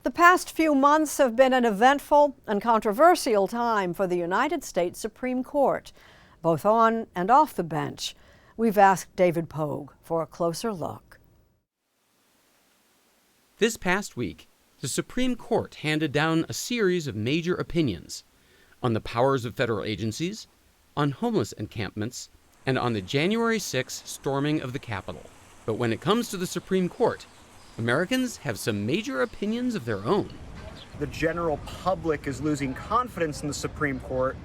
The past few months have been an eventful and controversial time for the United States Supreme Court, both on and off the bench. We've asked David Pogue for a closer look. This past week, the Supreme Court handed down a series of major opinions on the powers of federal agencies, on homeless encampments, and on the January 6th storming of the Capitol. But when it comes to the Supreme Court, Americans have some major opinions of their own. The general public is losing confidence in the Supreme Court,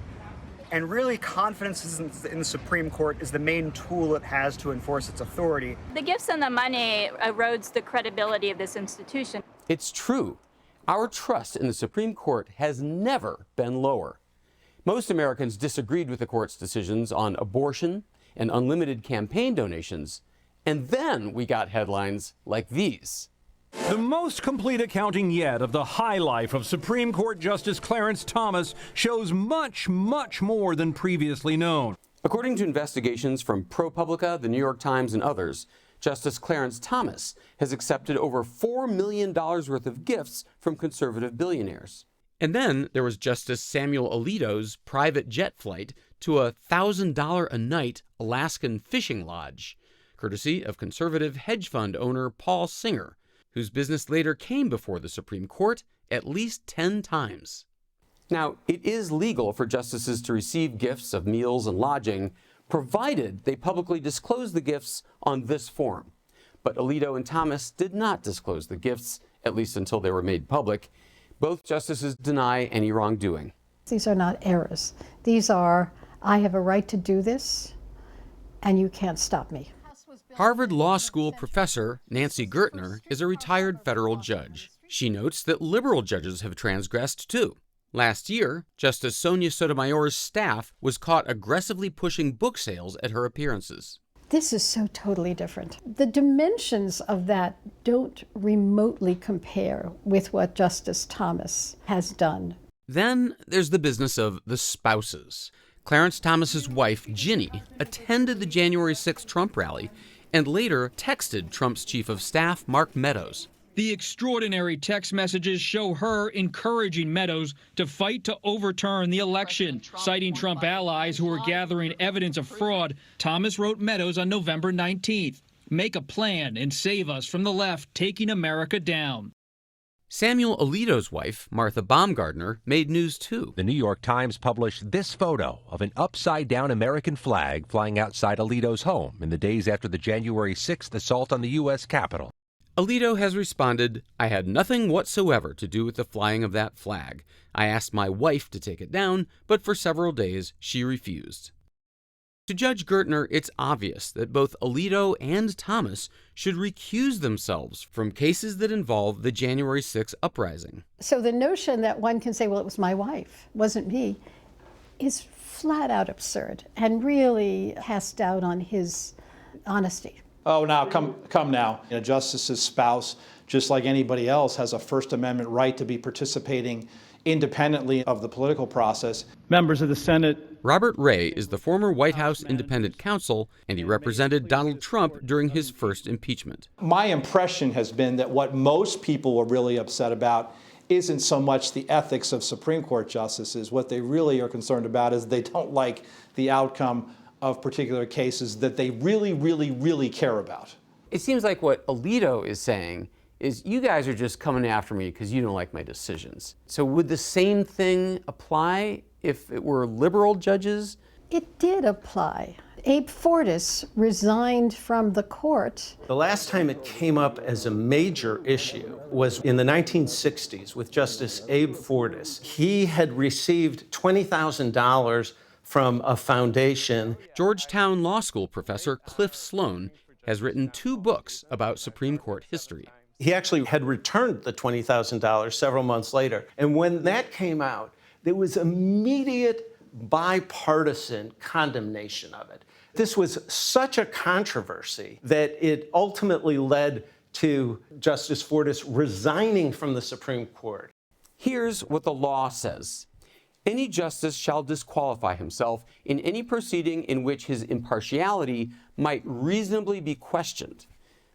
and really confidence in the Supreme Court is the main tool it has to enforce its authority. The gifts and the money erodes the credibility of this institution. It's true. Our trust in the Supreme Court has never been lower. Most Americans disagreed with the court's decisions on abortion and unlimited campaign donations, and then we got headlines like these. The most complete accounting yet of the high life of Supreme Court Justice Clarence Thomas shows much, much more than previously known. According to investigations from ProPublica, the New York Times, and others, Justice Clarence Thomas has accepted over $4 million worth of gifts from conservative billionaires. And then there was Justice Samuel Alito's private jet flight to a $1,000 a night Alaskan fishing lodge, courtesy of conservative hedge fund owner Paul Singer, whose business later came before the Supreme Court at least 10 times. Now, it is legal for justices to receive gifts of meals and lodging, provided they publicly disclose the gifts on this form. But Alito and Thomas did not disclose the gifts, at least until they were made public. Both justices deny any wrongdoing. These are not errors. These are, I have a right to do this, and you can't stop me. Harvard Law School professor Nancy Gertner is a retired federal judge. She notes that liberal judges have transgressed too. Last year, Justice Sonia Sotomayor's staff was caught aggressively pushing book sales at her appearances. This is so totally different. The dimensions of that don't remotely compare with what Justice Thomas has done. Then there's the business of the spouses. Clarence Thomas's wife, Ginny, attended the January 6th Trump rally and later texted Trump's chief of staff, Mark Meadows. The extraordinary text messages show her encouraging Meadows to fight to overturn the election. Citing Trump allies who were gathering evidence of fraud, Thomas wrote Meadows on November 19th, "Make a plan and save us from the left taking America down." Samuel Alito's wife, Martha Baumgardner, made news too. The New York Times published this photo of an upside-down American flag flying outside Alito's home in the days after the January 6th assault on the U.S. Capitol. Alito has responded, "I had nothing whatsoever to do with the flying of that flag. I asked my wife to take it down, but for several days she refused." To Judge Gertner, it's obvious that both Alito and Thomas should recuse themselves from cases that involve the January 6th uprising. So the notion that one can say, well, it was my wife, wasn't me, is flat out absurd and really casts doubt on his honesty. Oh, now, come now. A justice's spouse, just like anybody else, has a First Amendment right to be participating independently of the political process. Members of the Senate. Robert Ray is the former White House independent counsel, and he represented Donald Trump during his first impeachment. My impression has been that what most people were really upset about isn't so much the ethics of Supreme Court justices. What they really are concerned about is they don't like the outcome of particular cases that they really, really, really care about. It seems like what Alito is saying is, you guys are just coming after me because you don't like my decisions. So would the same thing apply if it were liberal judges? It did apply. Abe Fortas resigned from the court. The last time it came up as a major issue was in the 1960s with Justice Abe Fortas. He had received $20,000 from a foundation. Georgetown Law School professor Cliff Sloan has written 2 books about Supreme Court history. He actually had returned the $20,000 several months later. And when that came out, there was immediate bipartisan condemnation of it. This was such a controversy that it ultimately led to Justice Fortas resigning from the Supreme Court. Here's what the law says. Any justice shall disqualify himself in any proceeding in which his impartiality might reasonably be questioned.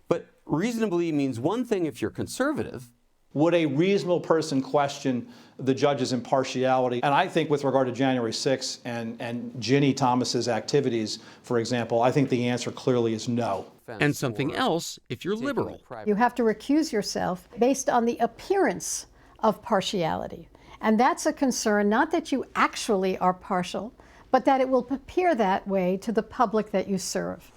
But reasonably means one thing if you're conservative, Would a reasonable person question the judge's impartiality? And I think with regard to January 6th and Ginny Thomas's activities, for example, I think the answer clearly is no. And something else if you're liberal. You have to recuse yourself based on the appearance of partiality. And that's a concern, not that you actually are partial, but that it will appear that way to the public that you serve.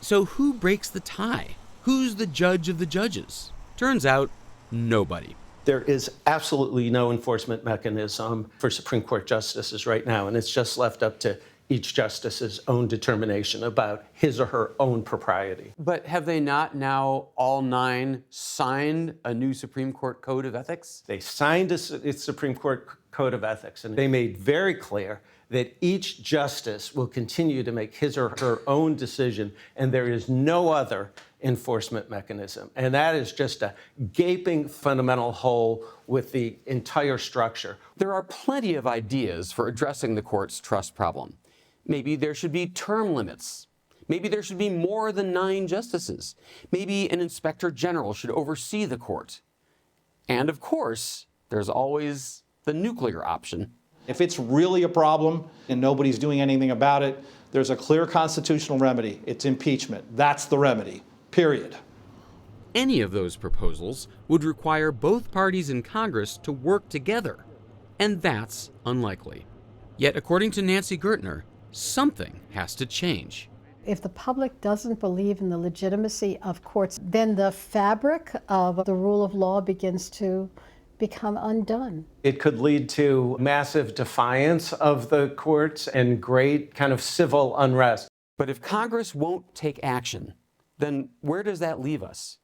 So who breaks the tie? Who's the judge of the judges? Turns out, nobody. There is absolutely no enforcement mechanism for Supreme Court justices right now, and it's just left up to each justice's own determination about his or her own propriety. But have they not now, all 9, signed a new Supreme Court Code of Ethics? They signed a Supreme Court Code of Ethics, and they made very clear that each justice will continue to make his or her own decision, and there is no other enforcement mechanism. And that is just a gaping fundamental hole with the entire structure. There are plenty of ideas for addressing the court's trust problem. Maybe there should be term limits. Maybe there should be more than 9 justices. Maybe an inspector general should oversee the court. And of course, there's always the nuclear option. If it's really a problem and nobody's doing anything about it, there's a clear constitutional remedy. It's impeachment. That's the remedy, period. Any of those proposals would require both parties in Congress to work together, and that's unlikely. Yet, according to Nancy Gertner, something has to change. If the public doesn't believe in the legitimacy of courts, then the fabric of the rule of law begins to become undone. It could lead to massive defiance of the courts and great kind of civil unrest. But if Congress won't take action, then where does that leave us?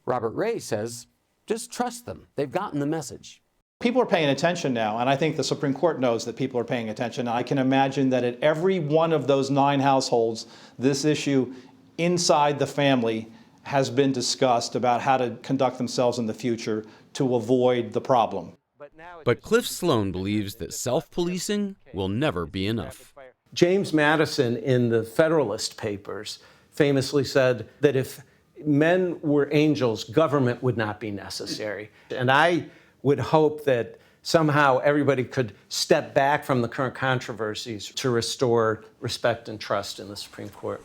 Robert Ray says, just trust them. They've gotten the message. People are paying attention now, and I think the Supreme Court knows that people are paying attention. I can imagine that at every one of those 9 households, this issue inside the family has been discussed about how to conduct themselves in the future to avoid the problem. But Cliff Sloan believes that self-policing will never be enough. James Madison in the Federalist Papers famously said that if men were angels, government would not be necessary. And I would hope that somehow everybody could step back from the current controversies to restore respect and trust in the Supreme Court.